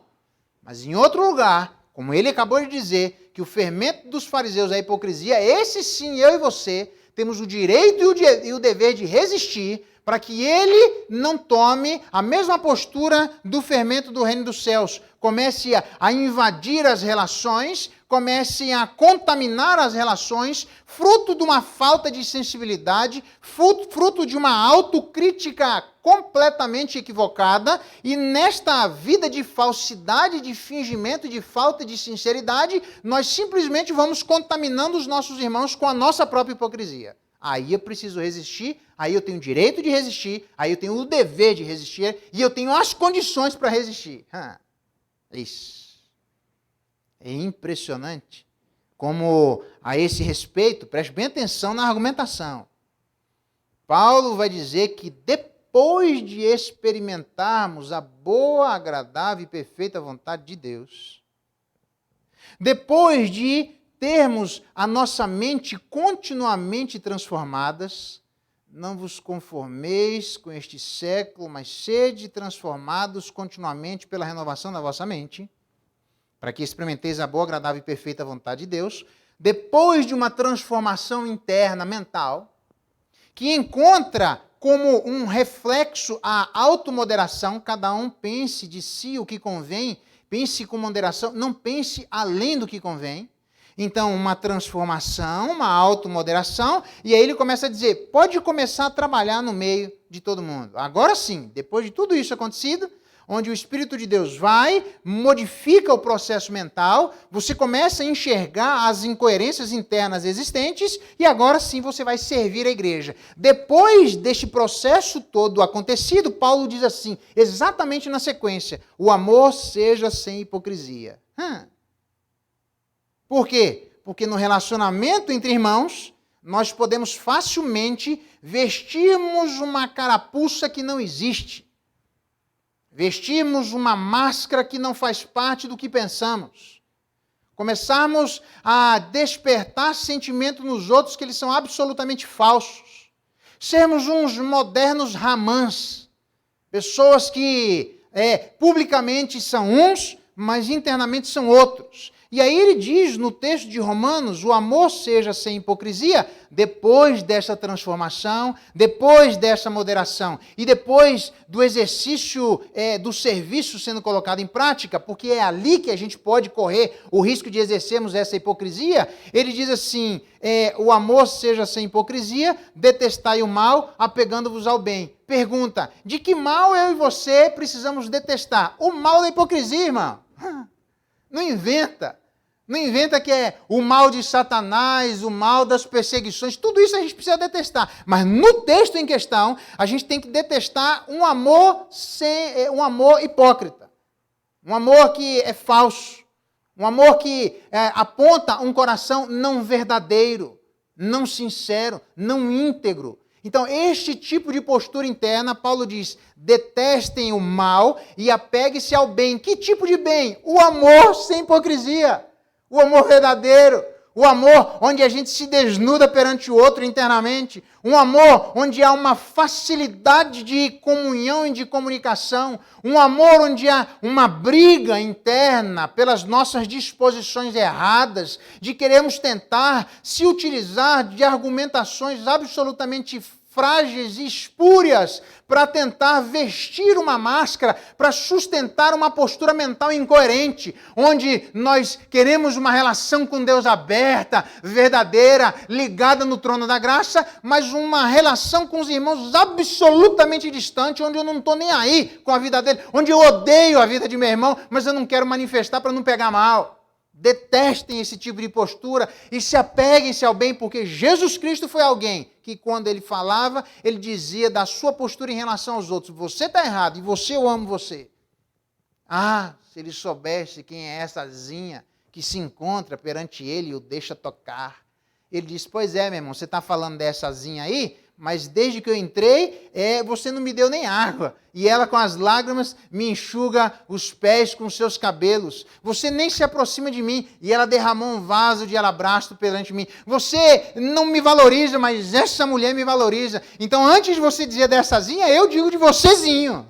Mas em outro lugar, como ele acabou de dizer, que o fermento dos fariseus é a hipocrisia, esse sim, eu e você, temos o direito e o dever de resistir para que ele não tome a mesma postura do fermento do reino dos céus. Comece a invadir as relações, comece a contaminar as relações, fruto de uma falta de sensibilidade, fruto de uma autocrítica completamente equivocada, e nesta vida de falsidade, de fingimento, de falta de sinceridade, nós simplesmente vamos contaminando os nossos irmãos com a nossa própria hipocrisia. Aí eu preciso resistir, aí eu tenho o direito de resistir, aí eu tenho o dever de resistir, e eu tenho as condições para resistir. Isso. É impressionante como, a esse respeito, preste bem atenção na argumentação. Paulo vai dizer que depois de experimentarmos a boa, agradável e perfeita vontade de Deus, depois de termos a nossa mente continuamente transformadas, não vos conformeis com este século, mas sede transformados continuamente pela renovação da vossa mente, para que experimenteis a boa, agradável e perfeita vontade de Deus, depois de uma transformação interna mental, que encontra como um reflexo a automoderação, cada um pense de si o que convém, pense com moderação, não pense além do que convém. Então, uma transformação, uma automoderação, e aí ele começa a dizer, pode começar a trabalhar no meio de todo mundo. Agora sim, depois de tudo isso acontecido, onde o Espírito de Deus vai, modifica o processo mental, você começa a enxergar as incoerências internas existentes, e agora sim você vai servir a igreja. Depois deste processo todo acontecido, Paulo diz assim, exatamente na sequência, o amor seja sem hipocrisia. Por quê? Porque no relacionamento entre irmãos, nós podemos facilmente vestirmos uma carapuça que não existe. Vestirmos uma máscara que não faz parte do que pensamos. Começarmos a despertar sentimento nos outros que eles são absolutamente falsos. Sermos uns modernos ramãs. Pessoas que publicamente são uns, mas internamente são outros. E aí ele diz no texto de Romanos, o amor seja sem hipocrisia, depois dessa transformação, depois dessa moderação, e depois do exercício do serviço sendo colocado em prática, porque é ali que a gente pode correr o risco de exercermos essa hipocrisia, ele diz assim, o amor seja sem hipocrisia, detestai o mal, apegando-vos ao bem. Pergunta, de que mal eu e você precisamos detestar? O mal da hipocrisia, irmão. Não inventa. Não inventa que é o mal de Satanás, o mal das perseguições, tudo isso a gente precisa detestar. Mas no texto em questão, a gente tem que detestar um amor hipócrita. Um amor que é falso. Um amor que aponta um coração não verdadeiro, não sincero, não íntegro. Então, este tipo de postura interna, Paulo diz, detestem o mal e apegue-se ao bem. Que tipo de bem? O amor sem hipocrisia. O amor verdadeiro, o amor onde a gente se desnuda perante o outro internamente, um amor onde há uma facilidade de comunhão e de comunicação, um amor onde há uma briga interna pelas nossas disposições erradas, de queremos tentar se utilizar de argumentações absolutamente frágeis e espúrias para tentar vestir uma máscara, para sustentar uma postura mental incoerente, onde nós queremos uma relação com Deus aberta, verdadeira, ligada no trono da graça, mas uma relação com os irmãos absolutamente distante, onde eu não estou nem aí com a vida dele, onde eu odeio a vida de meu irmão, mas eu não quero manifestar para não pegar mal. Detestem esse tipo de postura e se apeguem-se ao bem, porque Jesus Cristo foi alguém que, quando ele falava, ele dizia da sua postura em relação aos outros, você está errado e eu amo você. Ah, se ele soubesse quem é essazinha que se encontra perante ele e o deixa tocar. Ele disse, pois é, meu irmão, você está falando dessazinha aí, mas desde que eu entrei, você não me deu nem água. E ela, com as lágrimas, me enxuga os pés com seus cabelos. Você nem se aproxima de mim. E ela derramou um vaso de alabastro perante mim. Você não me valoriza, mas essa mulher me valoriza. Então, antes de você dizer dessazinha, eu digo de vocêzinho.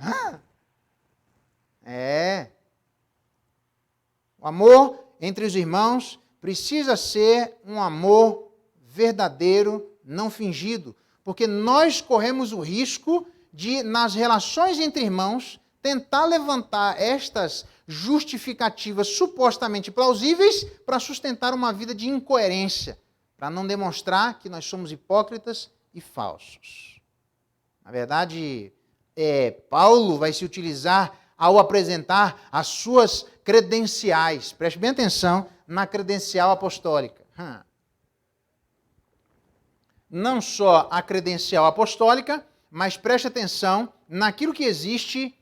O amor entre os irmãos precisa ser um amor verdadeiro, não fingido. Porque nós corremos o risco de, nas relações entre irmãos, tentar levantar estas justificativas supostamente plausíveis para sustentar uma vida de incoerência, para não demonstrar que nós somos hipócritas e falsos. Na verdade, Paulo vai se utilizar ao apresentar as suas credenciais. Preste bem atenção na credencial apostólica. Não só a credencial apostólica, mas preste atenção naquilo que existe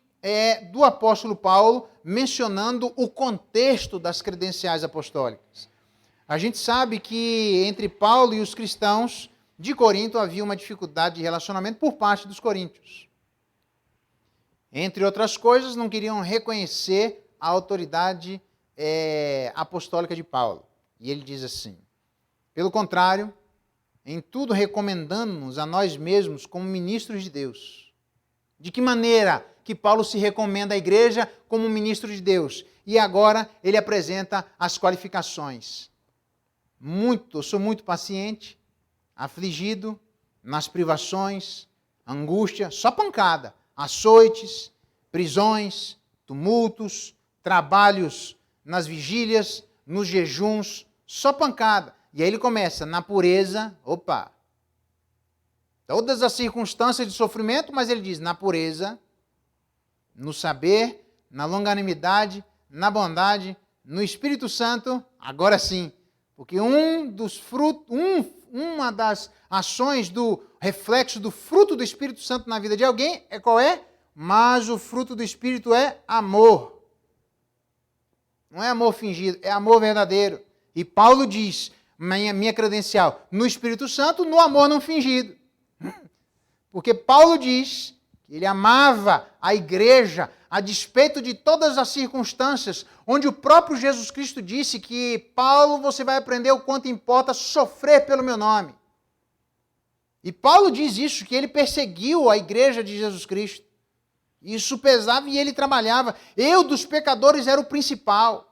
do apóstolo Paulo, mencionando o contexto das credenciais apostólicas. A gente sabe que entre Paulo e os cristãos de Corinto havia uma dificuldade de relacionamento por parte dos coríntios. Entre outras coisas, não queriam reconhecer a autoridade apostólica de Paulo. E ele diz assim: pelo contrário, em tudo recomendando-nos a nós mesmos como ministros de Deus. De que maneira que Paulo se recomenda à igreja como ministro de Deus? E agora ele apresenta as qualificações. Eu sou muito paciente, afligido, nas privações, angústia, só pancada, açoites, prisões, tumultos, trabalhos nas vigílias, nos jejuns, só pancada. E aí ele começa, na pureza, todas as circunstâncias de sofrimento, mas ele diz, na pureza, no saber, na longanimidade, na bondade, no Espírito Santo, agora sim, porque uma das ações do reflexo do fruto do Espírito Santo na vida de alguém qual é? Mas o fruto do Espírito é amor. Não é amor fingido, é amor verdadeiro. E Paulo diz, minha credencial, no Espírito Santo, no amor não fingido. Porque Paulo diz que ele amava a igreja a despeito de todas as circunstâncias, onde o próprio Jesus Cristo disse que, Paulo, você vai aprender o quanto importa sofrer pelo meu nome. E Paulo diz isso, que ele perseguiu a igreja de Jesus Cristo. Isso pesava e ele trabalhava. Eu, dos pecadores, era o principal.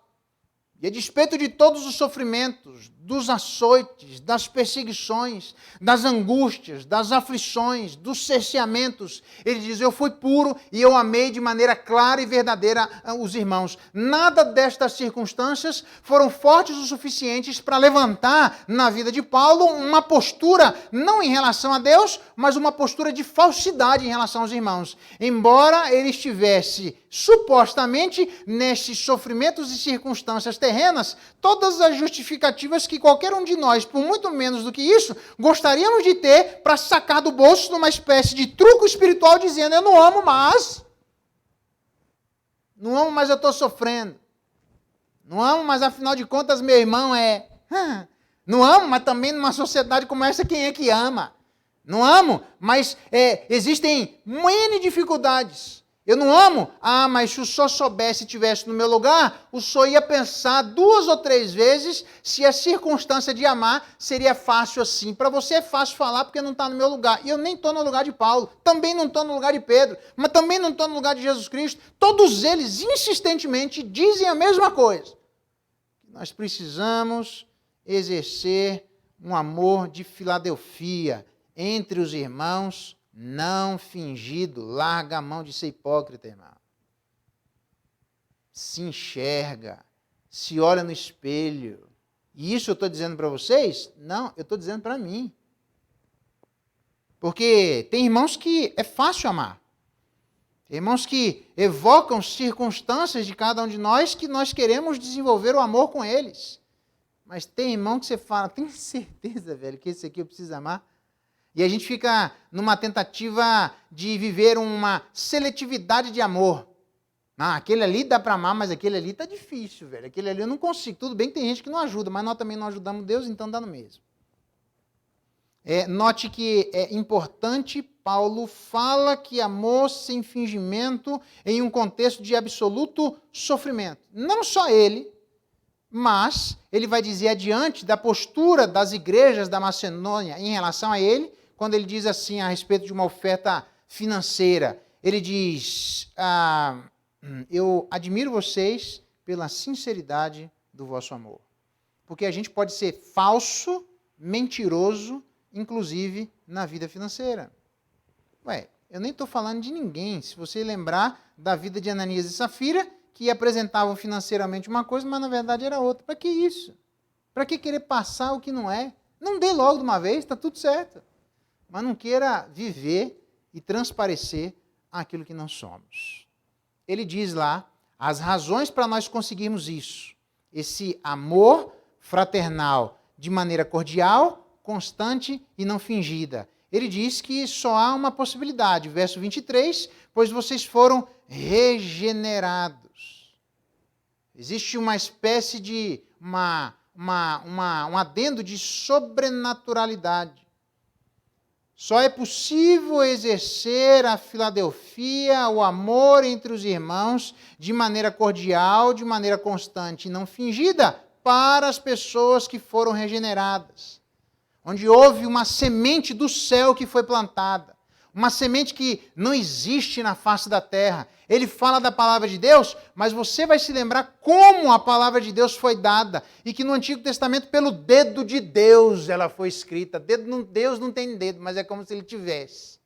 E a despeito de todos os sofrimentos, dos açoites, das perseguições, das angústias, das aflições, dos cerceamentos, ele diz, eu fui puro e eu amei de maneira clara e verdadeira os irmãos. Nada destas circunstâncias foram fortes o suficientes para levantar na vida de Paulo uma postura, não em relação a Deus, mas uma postura de falsidade em relação aos irmãos. Embora ele estivesse supostamente nesses sofrimentos e circunstâncias terrenas, todas as justificativas que qualquer um de nós, por muito menos do que isso, gostaríamos de ter para sacar do bolso numa espécie de truco espiritual dizendo, eu não amo, mas eu estou sofrendo. Não amo, mas afinal de contas meu irmão é... Não amo, mas também numa sociedade como essa, quem é que ama? Não amo, mas existem N dificuldades. Eu não amo? Mas se o senhor soubesse e estivesse no meu lugar, o senhor ia pensar 2 ou 3 vezes se a circunstância de amar seria fácil assim. Para você é fácil falar porque não está no meu lugar. E eu nem estou no lugar de Paulo, também não estou no lugar de Pedro, mas também não estou no lugar de Jesus Cristo. Todos eles insistentemente dizem a mesma coisa. Nós precisamos exercer um amor de Filadelfia entre os irmãos, não fingido. Larga a mão de ser hipócrita, irmão. Se enxerga, se olha no espelho. E isso eu estou dizendo para vocês? Não, eu estou dizendo para mim. Porque tem irmãos que é fácil amar. Tem irmãos que evocam circunstâncias de cada um de nós que nós queremos desenvolver o amor com eles. Mas tem irmão que você fala, tem certeza, velho, que esse aqui eu preciso amar? E a gente fica numa tentativa de viver uma seletividade de amor. Aquele ali dá para amar, mas aquele ali tá difícil, velho. Aquele ali eu não consigo. Tudo bem que tem gente que não ajuda, mas nós também não ajudamos Deus, então dá no mesmo. Note que é importante, Paulo fala que amor sem fingimento em um contexto de absoluto sofrimento. Não só ele, mas ele vai dizer adiante da postura das igrejas da Macedônia em relação a ele, quando ele diz assim a respeito de uma oferta financeira. Ele diz, eu admiro vocês pela sinceridade do vosso amor. Porque a gente pode ser falso, mentiroso, inclusive na vida financeira. Eu nem estou falando de ninguém. Se você lembrar da vida de Ananias e Safira, que apresentavam financeiramente uma coisa, mas na verdade era outra. Para que isso? Para que querer passar o que não é? Não dê logo de uma vez, está tudo certo. Mas não queira viver e transparecer aquilo que não somos. Ele diz lá as razões para nós conseguirmos isso. Esse amor fraternal de maneira cordial, constante e não fingida. Ele diz que só há uma possibilidade. Verso 23, pois vocês foram regenerados. Existe uma espécie de um adendo de sobrenaturalidade. Só é possível exercer a filadelfia, o amor entre os irmãos, de maneira cordial, de maneira constante e não fingida, para as pessoas que foram regeneradas. Onde houve uma semente do céu que foi plantada. Uma semente que não existe na face da terra. Ele fala da palavra de Deus, mas você vai se lembrar como a palavra de Deus foi dada. E que no Antigo Testamento, pelo dedo de Deus, ela foi escrita. Deus não tem dedo, mas é como se ele tivesse.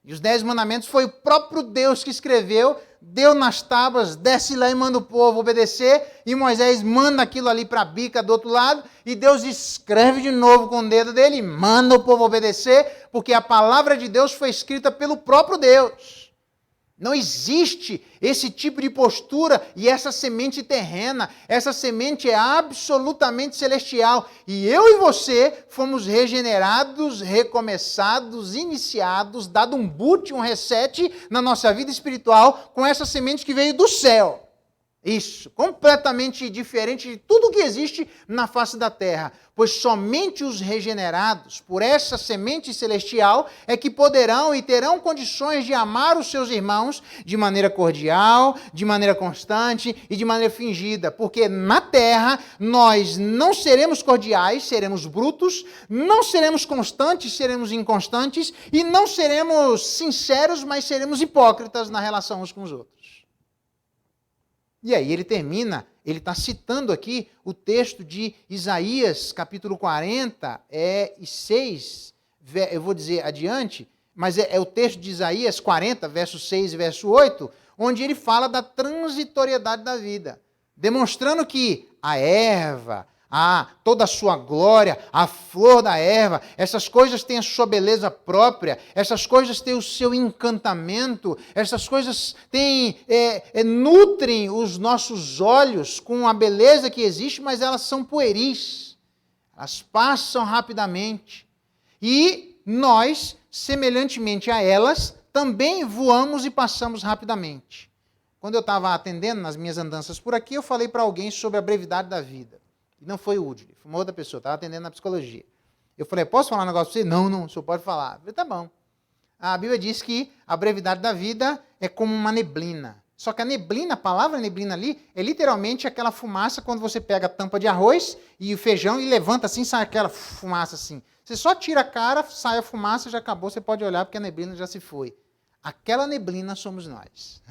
E os 10 mandamentos foi o próprio Deus que escreveu, deu nas tábuas, desce lá e manda o povo obedecer, e Moisés manda aquilo ali para a bica do outro lado, e Deus escreve de novo com o dedo dele, e manda o povo obedecer, porque a palavra de Deus foi escrita pelo próprio Deus. Não existe esse tipo de postura e essa semente terrena. Essa semente é absolutamente celestial. E eu e você fomos regenerados, recomeçados, iniciados, dado um boot, um reset na nossa vida espiritual com essa semente que veio do céu. Isso, completamente diferente de tudo que existe na face da terra. Pois somente os regenerados por essa semente celestial é que poderão e terão condições de amar os seus irmãos de maneira cordial, de maneira constante e de maneira fingida. Porque na terra nós não seremos cordiais, seremos brutos, não seremos constantes, seremos inconstantes e não seremos sinceros, mas seremos hipócritas na relação uns com os outros. E aí ele termina, ele está citando aqui o texto de Isaías, capítulo 40, e 6, eu vou dizer adiante, mas é o texto de Isaías 40, verso 6 e verso 8, onde ele fala da transitoriedade da vida, demonstrando que a erva, toda a sua glória, a flor da erva, essas coisas têm a sua beleza própria, essas coisas têm o seu encantamento, essas coisas nutrem os nossos olhos com a beleza que existe, mas elas são pueris, elas passam rapidamente. E nós, semelhantemente a elas, também voamos e passamos rapidamente. Quando eu estava atendendo nas minhas andanças por aqui, eu falei para alguém sobre a brevidade da vida. E não foi o Udley, foi uma outra pessoa, estava atendendo na psicologia. Eu falei, posso falar um negócio para você? Não, o senhor pode falar. Eu falei, tá bom. A Bíblia diz que a brevidade da vida é como uma neblina. Só que a neblina, a palavra neblina ali, é literalmente aquela fumaça quando você pega a tampa de arroz e o feijão e levanta assim, sai aquela fumaça assim. Você só tira a cara, sai a fumaça, já acabou, você pode olhar porque a neblina já se foi. Aquela neblina somos nós.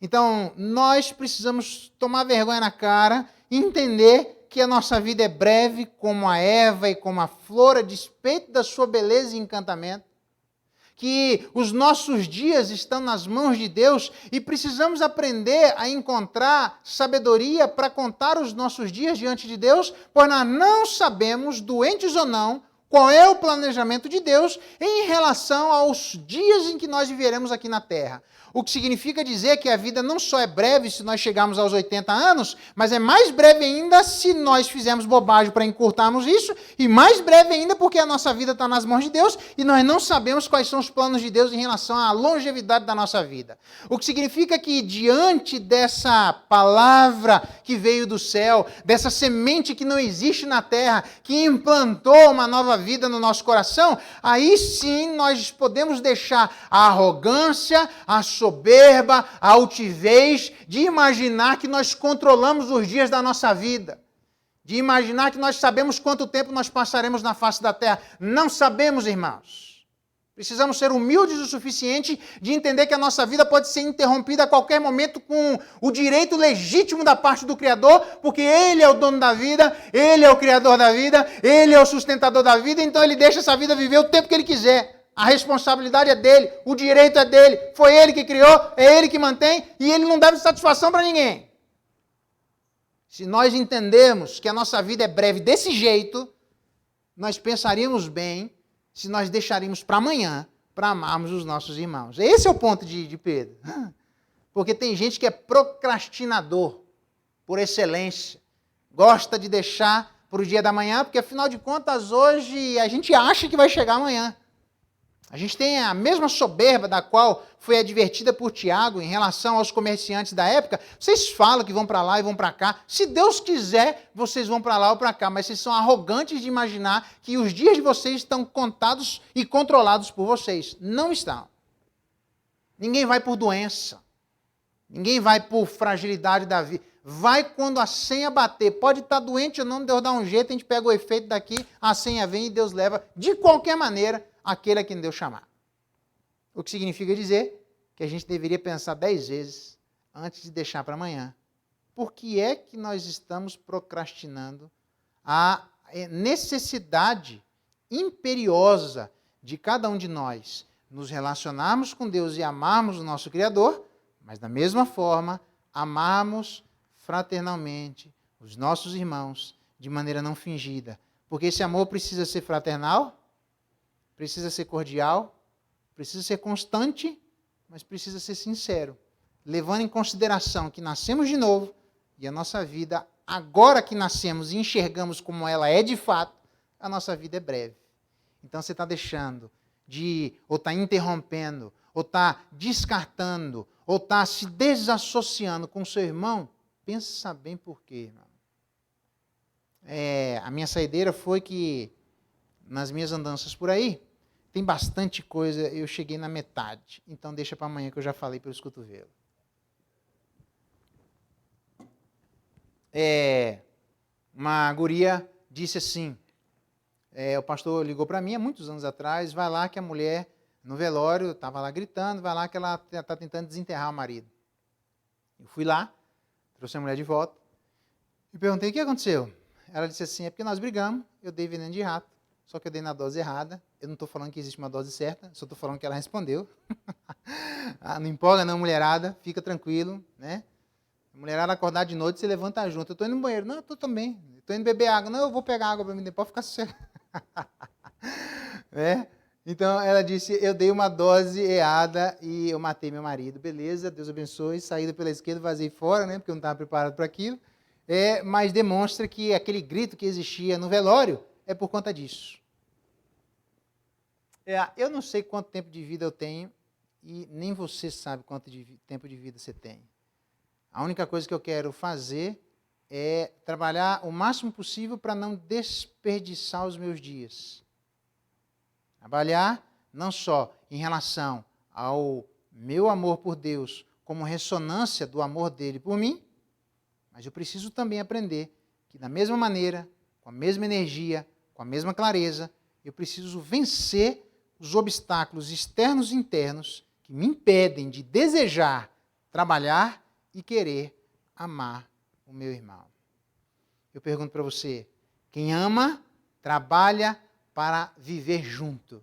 Então, nós precisamos tomar vergonha na cara, entender que a nossa vida é breve, como a erva e como a flor, a despeito da sua beleza e encantamento, que os nossos dias estão nas mãos de Deus e precisamos aprender a encontrar sabedoria para contar os nossos dias diante de Deus, pois nós não sabemos, doentes ou não, qual é o planejamento de Deus em relação aos dias em que nós viveremos aqui na Terra. O que significa dizer que a vida não só é breve se nós chegarmos aos 80 anos, mas é mais breve ainda se nós fizermos bobagem para encurtarmos isso, e mais breve ainda porque a nossa vida está nas mãos de Deus e nós não sabemos quais são os planos de Deus em relação à longevidade da nossa vida. O que significa que diante dessa palavra que veio do céu, dessa semente que não existe na terra, que implantou uma nova vida no nosso coração, aí sim nós podemos deixar a arrogância, a soberba, a altivez de imaginar que nós controlamos os dias da nossa vida, de imaginar que nós sabemos quanto tempo nós passaremos na face da terra. Não sabemos, irmãos. Precisamos ser humildes o suficiente de entender que a nossa vida pode ser interrompida a qualquer momento com o direito legítimo da parte do Criador, porque Ele é o dono da vida, Ele é o Criador da vida, Ele é o sustentador da vida, então Ele deixa essa vida viver o tempo que Ele quiser. A responsabilidade é dele, o direito é dele, foi ele que criou, é ele que mantém e ele não deve satisfação para ninguém. Se nós entendermos que a nossa vida é breve desse jeito, nós pensaríamos bem se nós deixaríamos para amanhã para amarmos os nossos irmãos. Esse é o ponto de Pedro. Porque tem gente que é procrastinador por excelência, gosta de deixar para o dia da manhã, porque afinal de contas hoje a gente acha que vai chegar amanhã. A gente tem a mesma soberba da qual foi advertida por Tiago em relação aos comerciantes da época. Vocês falam que vão para lá e vão para cá. Se Deus quiser, vocês vão para lá ou para cá. Mas vocês são arrogantes de imaginar que os dias de vocês estão contados e controlados por vocês. Não estão. Ninguém vai por doença. Ninguém vai por fragilidade da vida. Vai quando a senha bater. Pode estar doente ou não, Deus dá um jeito, a gente pega o efeito daqui, a senha vem e Deus leva de qualquer maneira aquele a quem Deus chamar. O que significa dizer que a gente deveria pensar 10 vezes antes de deixar para amanhã. Por que é que nós estamos procrastinando a necessidade imperiosa de cada um de nós nos relacionarmos com Deus e amarmos o nosso Criador, mas da mesma forma, amarmos fraternalmente os nossos irmãos de maneira não fingida. Porque esse amor precisa ser fraternal, precisa ser cordial, precisa ser constante, mas precisa ser sincero, levando em consideração que nascemos de novo e a nossa vida, agora que nascemos e enxergamos como ela é de fato, a nossa vida é breve. Então você está deixando de, ou está interrompendo, ou está descartando, ou está se desassociando com o seu irmão, pensa bem por quê, irmão. A minha saideira foi que, nas minhas andanças por aí, tem bastante coisa, eu cheguei na metade. Então deixa para amanhã que eu já falei pelos cotovelos. Uma guria disse assim, o pastor ligou para mim há muitos anos atrás, vai lá que a mulher, no velório, estava lá gritando, vai lá que ela está tentando desenterrar o marido. Eu fui lá, trouxe a mulher de volta e perguntei o que aconteceu. Ela disse assim, é porque nós brigamos, eu dei veneno de rato, só que eu dei na dose errada. Eu não estou falando que existe uma dose certa, só estou falando que ela respondeu. Não empolga não, mulherada, fica tranquilo, né? A mulherada acordar de noite, você levanta junto. Eu estou indo no banheiro. Não, eu estou também. Estou indo beber água. Não, eu vou pegar água para mim, depois ficar sossegado. Então, ela disse, eu dei uma dose errada e eu matei meu marido. Beleza, Deus abençoe. Saída pela esquerda, vazei fora, né? Porque eu não estava preparado para aquilo. Mas demonstra que aquele grito que existia no velório é por conta disso. Eu não sei quanto tempo de vida eu tenho e nem você sabe quanto tempo de vida você tem. A única coisa que eu quero fazer é trabalhar o máximo possível para não desperdiçar os meus dias. Trabalhar não só em relação ao meu amor por Deus, como ressonância do amor dele por mim, mas eu preciso também aprender que da mesma maneira, com a mesma energia, com a mesma clareza, eu preciso vencer os obstáculos externos e internos que me impedem de desejar, trabalhar e querer amar o meu irmão. Eu pergunto para você, quem ama, trabalha para viver junto.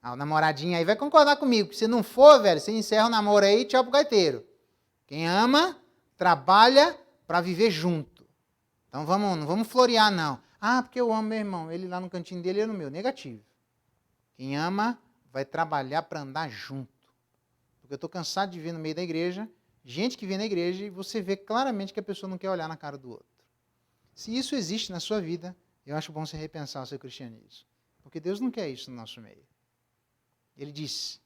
O namoradinho aí vai concordar comigo, que se não for, velho, você encerra o namoro aí e tchau pro gaiteiro. Quem ama, trabalha para viver junto. Então não vamos florear, não. Porque eu amo meu irmão, ele lá no cantinho dele e eu no meu. Negativo. Quem ama vai trabalhar para andar junto. Porque eu estou cansado de ver no meio da igreja, gente que vem na igreja e você vê claramente que a pessoa não quer olhar na cara do outro. Se isso existe na sua vida, eu acho bom você repensar o seu cristianismo. Porque Deus não quer isso no nosso meio. Ele diz,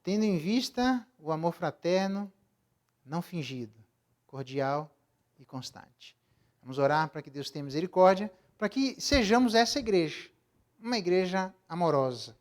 tendo em vista o amor fraterno, não fingido, cordial e constante. Vamos orar para que Deus tenha misericórdia, para que sejamos essa igreja. Uma igreja amorosa.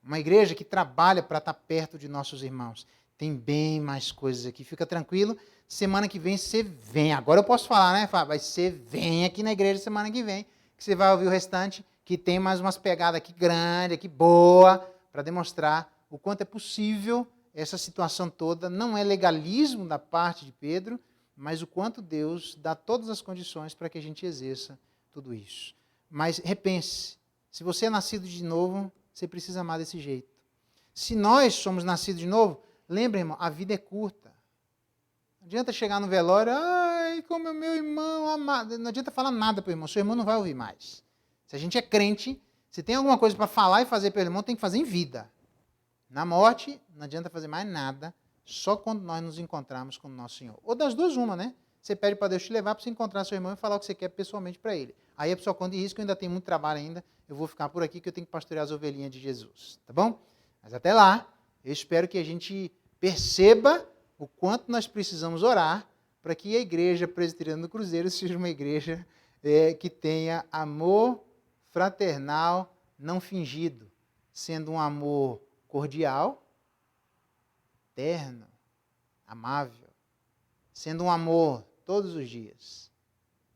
Uma igreja que trabalha para estar perto de nossos irmãos. Tem bem mais coisas aqui. Fica tranquilo. Semana que vem você vem. Agora eu posso falar, né, Fábio? Mas você vem aqui na igreja semana que vem, que você vai ouvir o restante, que tem mais umas pegadas aqui grandes, aqui boa, para demonstrar o quanto é possível essa situação toda. Não é legalismo da parte de Pedro, mas o quanto Deus dá todas as condições para que a gente exerça tudo isso. Mas repense, se você é nascido de novo, você precisa amar desse jeito. Se nós somos nascidos de novo, lembre, irmão, a vida é curta. Não adianta chegar no velório, como é meu irmão amado. Não adianta falar nada para o irmão, seu irmão não vai ouvir mais. Se a gente é crente, se tem alguma coisa para falar e fazer pelo irmão, tem que fazer em vida. Na morte, não adianta fazer mais nada, só quando nós nos encontrarmos com o nosso Senhor. Ou das duas, uma, né? você pede para Deus te levar para você encontrar seu irmão e falar o que você quer pessoalmente para ele. Aí a pessoa corre risco, eu ainda tenho muito trabalho ainda, eu vou ficar por aqui que eu tenho que pastorear as ovelhinhas de Jesus, tá bom? Mas até lá, eu espero que a gente perceba o quanto nós precisamos orar para que a Igreja Presbiteriana do Cruzeiro seja uma igreja que tenha amor fraternal não fingido, sendo um amor cordial, terno, amável, sendo um amor todos os dias.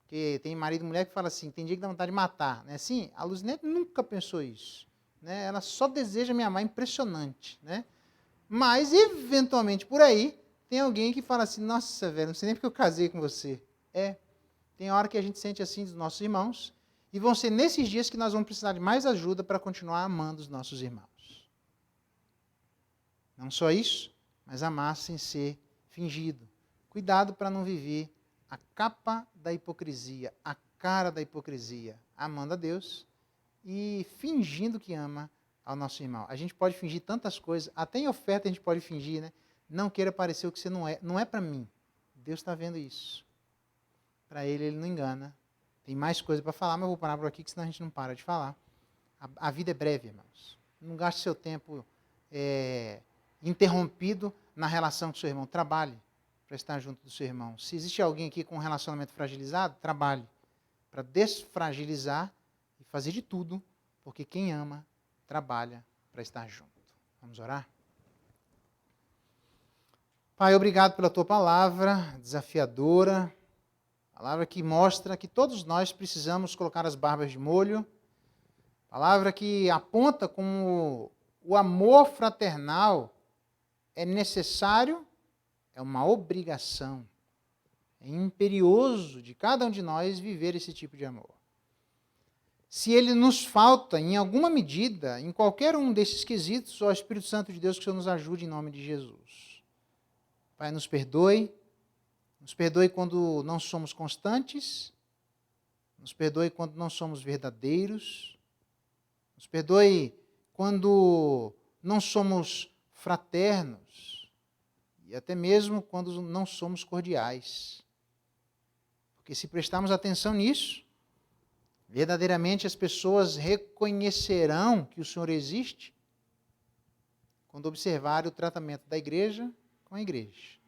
Porque tem marido e mulher que fala assim, tem dia que dá vontade de matar, né? Assim, a Luzinete nunca pensou isso, né? Ela só deseja me amar, impressionante, né? Mas, eventualmente, por aí, tem alguém que fala assim, nossa, velho, não sei nem porque eu casei com você. Tem hora que a gente sente assim dos nossos irmãos, e vão ser nesses dias que nós vamos precisar de mais ajuda para continuar amando os nossos irmãos. Não só isso, mas amar sem ser fingido. Cuidado para não viver a capa da hipocrisia, a cara da hipocrisia, amando a Deus e fingindo que ama ao nosso irmão. A gente pode fingir tantas coisas, até em oferta a gente pode fingir, né? Não queira parecer o que você não é. Não é para mim. Deus está vendo isso. Para ele não engana. Tem mais coisa para falar, mas eu vou parar por aqui, que senão a gente não para de falar. A vida é breve, irmãos. Não gaste seu tempo interrompido na relação com o seu irmão. Trabalhe para estar junto do seu irmão. Se existe alguém aqui com um relacionamento fragilizado, trabalhe para desfragilizar e fazer de tudo, porque quem ama, trabalha para estar junto. Vamos orar? Pai, obrigado pela tua palavra desafiadora, palavra que mostra que todos nós precisamos colocar as barbas de molho, palavra que aponta como o amor fraternal é necessário, é uma obrigação, é imperioso de cada um de nós viver esse tipo de amor. Se ele nos falta, em alguma medida, em qualquer um desses quesitos, ó Espírito Santo de Deus, que o Senhor nos ajude em nome de Jesus. Pai, nos perdoe quando não somos constantes, nos perdoe quando não somos verdadeiros, nos perdoe quando não somos fraternos e até mesmo quando não somos cordiais. Porque se prestarmos atenção nisso, verdadeiramente as pessoas reconhecerão que o Senhor existe quando observarem o tratamento da igreja com a igreja.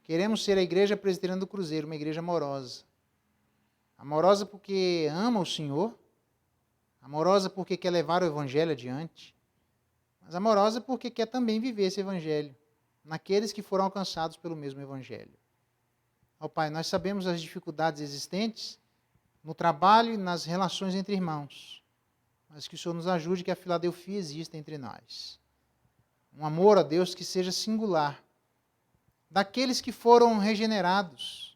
Queremos ser a Igreja Presbiteriana do Cruzeiro, uma igreja amorosa. Amorosa porque ama o Senhor, amorosa porque quer levar o Evangelho adiante, mas amorosa porque quer também viver esse Evangelho naqueles que foram alcançados pelo mesmo Evangelho. Ó Pai, nós sabemos as dificuldades existentes no trabalho e nas relações entre irmãos, mas que o Senhor nos ajude que a Filadelfia exista entre nós. Um amor a Deus que seja singular, daqueles que foram regenerados.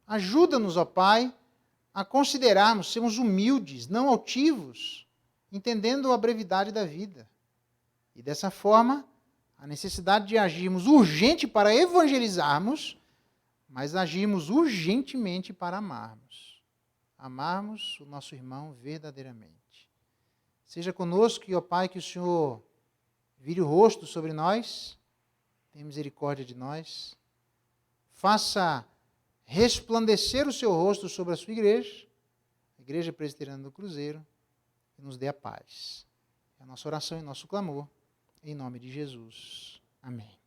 Ajuda-nos, ó Pai, a considerarmos, sermos humildes, não altivos, entendendo a brevidade da vida. E dessa forma, a necessidade de agirmos urgente para evangelizarmos, mas agirmos urgentemente para amarmos. Amarmos o nosso irmão verdadeiramente. Seja conosco, ó Pai, que o Senhor vire o rosto sobre nós, tenha misericórdia de nós, faça resplandecer o seu rosto sobre a sua igreja, a Igreja Presbiteriana do Cruzeiro, e nos dê a paz. É a nossa oração e nosso clamor, em nome de Jesus. Amém.